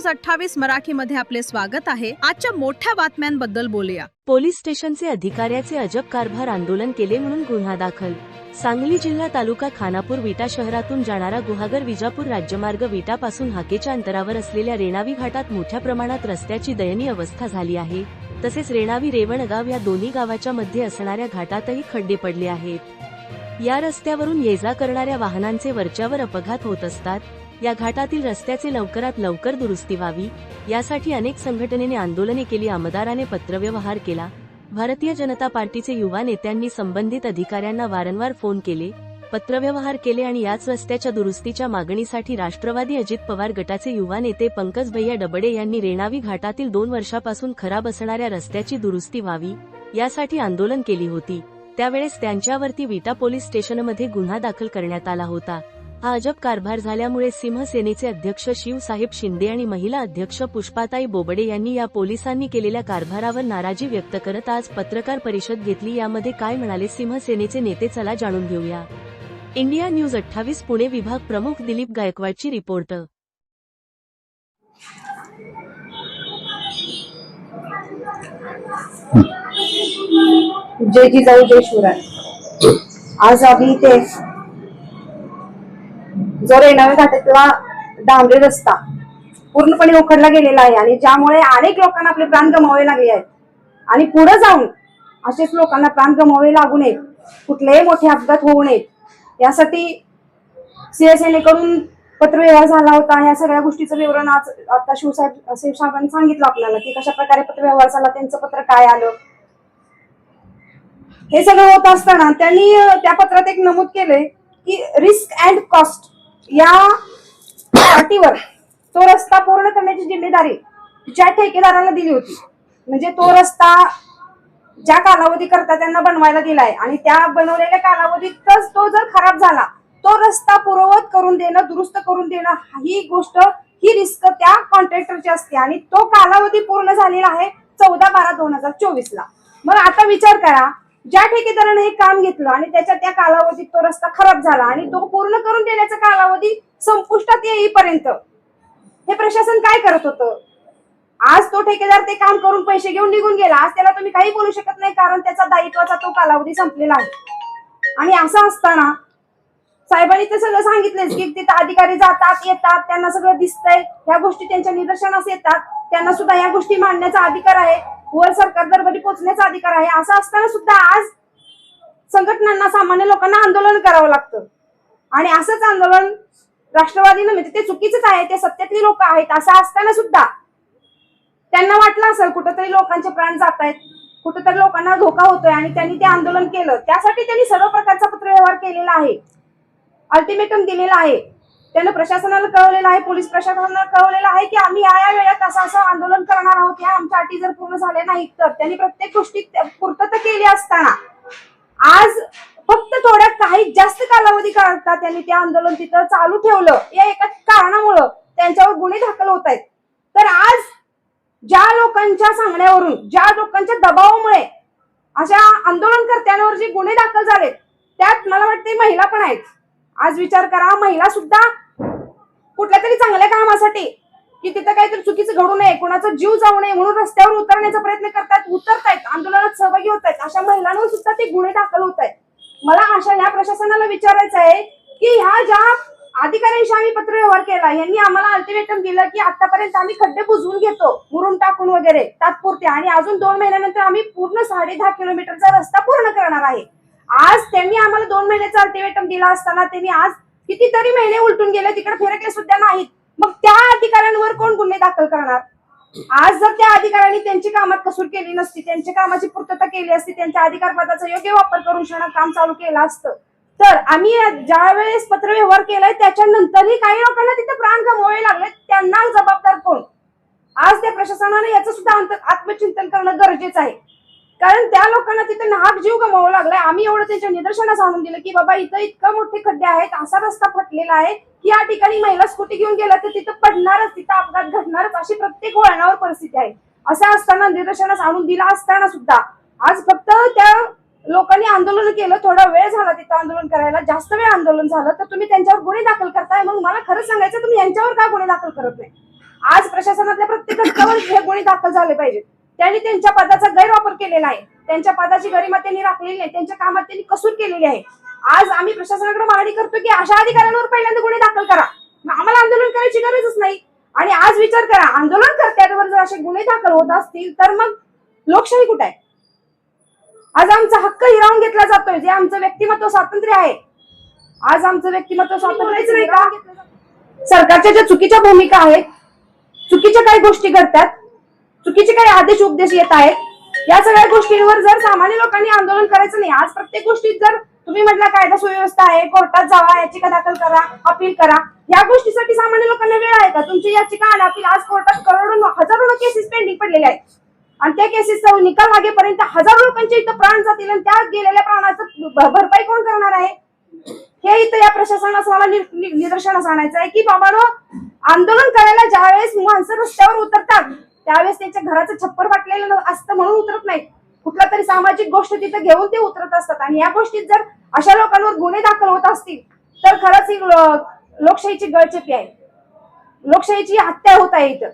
News 28 मराठीमध्ये आपले स्वागत आहे। आजच्या मोठ्या बातम्यांबद्दल बोलूया। पोलीस स्टेशनचे अधिकाऱ्याचे अजब कारभार आंदोलन केले म्हणून गुन्हा दाखल। सांगली जिल्हा तालुका खानापूर विटा शहरातून जाणारा गुहागर विजापूर राज्यमार्ग विटापासून हाकेच्या अंतरावर असलेल्या रेणावी घाटात मोठ्या प्रमाणात रस्त्याची दयनीय अवस्था झाली आहे। तसेच रेणावी रेवणगाव या दोन्ही गावाच्या मध्ये असणाऱ्या घाटातही खड्डे पडले आहेत। या रस्त्यावरून ये जा करणाऱ्या वाहनांचे वरच्यावर अपघात होत असतात। या घाटातील रस्त्याचे लवकरात लवकर दुरुस्ती व्हावी यासाठी अनेक संघटनेने आंदोलने केली। आमदाराने पत्रव्यवहार केला। भारतीय जनता पार्टीचे युवा नेत्यांनी संबंधित अधिकाऱ्यांना वारंवार फोन केले, पत्रव्यवहार केले आणि याच रस्त्याच्या दुरुस्तीच्या मागणीसाठी राष्ट्रवादी अजित पवार गटाचे युवा नेते पंकज भैया डबडे यांनी रेणावी घाटातील 2 वर्षापासून खराब असणाऱ्या रस्त्याची दुरुस्ती व्हावी यासाठी आंदोलन केली होती। त्यावेळेस त्यांच्यावरती विटा पोलीस स्टेशनमध्ये गुन्हा दाखल करण्यात आला होता। हा अजब कारभार झाल्यामुळे शिवसेनेचे अध्यक्ष शिवसाहेब शिंदे आणि महिला अध्यक्ष पुष्पाताई बोबडे यांनी या पोलिसांनी केलेल्या कारभारावर नाराजी व्यक्त करत आज पत्रकार परिषद घेतली। यामध्ये काय म्हणाले शिवसेनेचे नेते, चला जाणून घेऊया। इंडिया न्यूज 28 पुणे विभाग प्रमुख दिलीप गायकवाडची रिपोर्ट। जय जिजाऊ जय शिवराय। आज आम्ही इथे जो रेणावी घाटातला डांबरी रस्ता पूर्णपणे उखडला गेलेला आहे आणि ज्यामुळे अनेक लोकांना आपले प्राण गमवावे लागले आहेत आणि पुढे जाऊन असेच लोकांना प्राण गमवावे लागू नयेत, कुठलेही मोठे अपघात होऊ नयेत यासाठी शिवसेनेकडून पत्रव्यवहार झाला होता। या सगळ्या गोष्टीचं विवरण आज आता शिवसाहेबांनी सांगितलं आपल्याला की कशा प्रकारे पत्रव्यवहार झाला, त्यांचं पत्र काय आलं। हे सगळं होत असताना त्यांनी त्या पत्रात एक नमूद केले की रिस्क अँड कॉस्ट या पार्टीवर तो रस्ता पूर्ण करण्याची जिम्मेदारी ज्या ठेकेदाराला दिली होती, म्हणजे तो रस्ता ज्या कालावधी करता त्यांना बनवायला दिलाय आणि त्या बनवलेल्या कालावधीतच तो जर खराब झाला, तो रस्ता पूर्ववत करून देणं, दुरुस्त करून देणं ही गोष्ट, ही रिस्क त्या कॉन्ट्रॅक्टरची असते आणि तो कालावधी पूर्ण झालेला आहे 14/12/2024 ला। मग आता विचार करा, ज्या ठेकेदाराने हे काम घेतलं आणि त्या कालावधीत तो रस्ता खराब झाला आणि तो पूर्ण करून देण्याचा कालावधी संपुष्टात येईपर्यंत हे प्रशासन काय करत होतं। आज तो ठेकेदार ते काम करून पैसे घेऊन निघून गेला, आज त्याला तुम्ही काही बोलू शकत नाही कारण त्याचा दायित्वाचा तो कालावधी संपलेला आहे। आणि असं असताना साहेबांनी ते सगळं सांगितलंच की तिथं अधिकारी जातात येतात, त्यांना सगळं दिसतंय, ह्या गोष्टी त्यांच्या निदर्शनास येतात, त्यांना सुद्धा या गोष्टी मांडण्याचा अधिकार आहे, वर सरकार दरबारी पोहोचण्याचा अधिकार आहे। असं असताना सुद्धा आज संघटनांना, सामान्य लोकांना आंदोलन करावं लागतं आणि असंच आंदोलन राष्ट्रवादीनं, म्हणजे ते चुकीचंच आहे, ते सत्तेतली लोक आहेत, असं असताना सुद्धा त्यांना वाटलं असेल कुठंतरी लोकांचे प्राण जात आहेत, कुठंतरी लोकांना धोका होतोय आणि त्यांनी ते आंदोलन केलं। त्यासाठी त्यांनी सर्व प्रकारचा पत्रव्यवहार केलेला आहे, अल्टिमेटम दिलेला आहे, त्यानं प्रशासनाला कळवलेलं आहे, पोलीस प्रशासनाला कळवलेलं आहे की आम्ही या वेळेत असं आंदोलन करणार आहोत, या आमच्या अटी जर पूर्ण झाल्या नाहीत तर। त्यांनी प्रत्येक गोष्टी पूर्तता केली असताना आज फक्त थोड्या काही जास्त कालावधी करता त्यांनी ते आंदोलन तिथं चालू ठेवलं, या एका कारणामुळे त्यांच्यावर गुन्हे दाखल होत आहेत। तर आज ज्या लोकांच्या सांगण्यावरून, ज्या लोकांच्या दबावामुळे अशा आंदोलनकर्त्यांवर जे गुन्हे दाखल झालेत त्यात मला वाटते महिला पण आहेत। आज विचार करा, महिला सुद्धा कुठल्या तरी चांगल्या कामासाठी की तिथं काहीतरी चुकीचं घडू नये, कोणाचा जीव जाऊ नये म्हणून रस्त्यावर उतरण्याचा प्रयत्न उतरतायत, आंदोलनात सहभागी होत आहेत, अशा महिलांवर सुद्धा ते गुन्हे दाखल होत आहेत। मला या प्रशासनाला विचारायचं आहे की ह्या ज्या अधिकाऱ्यांशी आम्ही पत्रव्यवहार केला, यांनी आम्हाला अल्टिमेटम दिलं की आतापर्यंत आम्ही खड्डे बुजवून घेतो, मुरुम टाकून वगैरे तात्पुरते, आणि अजून 2 महिन्यानंतर आम्ही पूर्ण 10.5 किलोमीटरचा रस्ता पूर्ण करणार आहे। आज त्यांनी आम्हाला 2 महिन्याचा अल्टिमेटम दिला असताना त्यांनी आज कितीतरी महिने उलटून गेले, तिकडे फिरकले सुद्धा नाहीत। मग त्या अधिकाऱ्यांवर कोण गुन्हे दाखल करणार? आज जर त्या अधिकाऱ्यांनी त्यांची कामात कसूर केली नसती, त्यांच्या कामाची पूर्तता केली असती, त्यांच्या अधिकारपदाचा योग्य वापर करून काम चालू केलं असतं, तर आम्ही ज्या वेळेस पत्रव्यवहार केलाय त्याच्यानंतरही काही लोकांना तिथे प्राण गमवावे लागले, त्यांना जबाबदार कोण? आज त्या प्रशासनाने याचं सुद्धा आत्मचिंतन करणं गरजेचं आहे, कारण त्या लोकांना तिथे नाहक जीव गमवावा लागलाय। आम्ही एवढं त्यांच्या निदर्शनास आणून दिलं की बाबा इथं इतकं मोठे खड्डे आहेत, असा रस्ता फटलेला आहे की या ठिकाणी महिला स्कूटी घेऊन गेला तर तिथं पडणारच, तिथं अपघात घडणारच, अशी प्रत्येक वळणावर परिस्थिती आहे। असं असताना निदर्शनास आणून दिला असताना सुद्धा आज फक्त त्या लोकांनी आंदोलन केलं, थोडा वेळ झाला तिथं आंदोलन करायला, जास्त वेळ आंदोलन झालं तर तुम्ही त्यांच्यावर गुन्हे दाखल करताय। मग मला खरं सांगायचं, तुम्ही यांच्यावर का गुन्हे दाखल करत नाही? आज प्रशासनातल्या प्रत्येक घटकावर हे गुन्हे दाखल झाले पाहिजेत. त्यांनी त्यांच्या पदाचा गैरवापर केलेला आहे, त्यांच्या पदाची गरिमा त्यांनी राखलेली आहे, त्यांच्या कामात त्यांनी कसूर केलेली आहे. आज आम्ही प्रशासनाकडे मागणी करतो की अशा अधिकाऱ्यांवर पहिल्यांदा गुन्हे दाखल करा, आम्हाला आंदोलन करायची गरजच नाही. आणि आज विचार करा, आंदोलनकर्त्यांवर जर असे गुन्हे दाखल होत असतील तर मग लोकशाही कुठे आहे? आज आमचा हक्क हिरावून घेतला जातोय, जे आमचं व्यक्तिमत्व स्वातंत्र्य आहे. आज आमचं व्यक्तिमत्व स्वातंत्र्यच नाही का? सरकारच्या ज्या चुकीच्या भूमिका आहेत, चुकीच्या काही गोष्टी घडतात, चुकीचे काही आदेश उपदेश येत आहेत, या सगळ्या गोष्टींवर जर सामान्य लोकांनी आंदोलन करायचं नाही. आज प्रत्येक गोष्टीत जर तुम्ही म्हटलं कायदा सुव्यवस्था आहे, कोर्टात जावा, याचिका दाखल करा, अपील करा, या गोष्टीसाठी सामान्य लोकांना वेळ आहे का? तुमची याचिका आणि अपील आज कोर्टात करोडो हजारो केसेस पेंडिंग पडलेल्या आहेत आणि त्या केसेसचा निकाल लागेपर्यंत हजारो लोकांचे इथं प्राण जातील आणि त्या गेलेल्या प्राणाचं भरपाई कोण करणार आहे? हे इथं या प्रशासनास मला निदर्शनास आणायचं आहे की बाबांनो, आंदोलन करायला ज्यावेळेस माणसं रस्त्यावर उतरतात त्यावेळेस त्यांच्या घराचं छप्पर फाटलेलं असतं म्हणून उतरत नाहीत, कुठला तरी सामाजिक गोष्ट तिथे घेऊन ते उतरत असतात. आणि या गोष्टीत जर अशा लोकांवर गुन्हे दाखल होत असतील तर खरंच ही लोकशाहीची गळचेपी आहे, लोकशाहीची हत्या होत आहे इथं.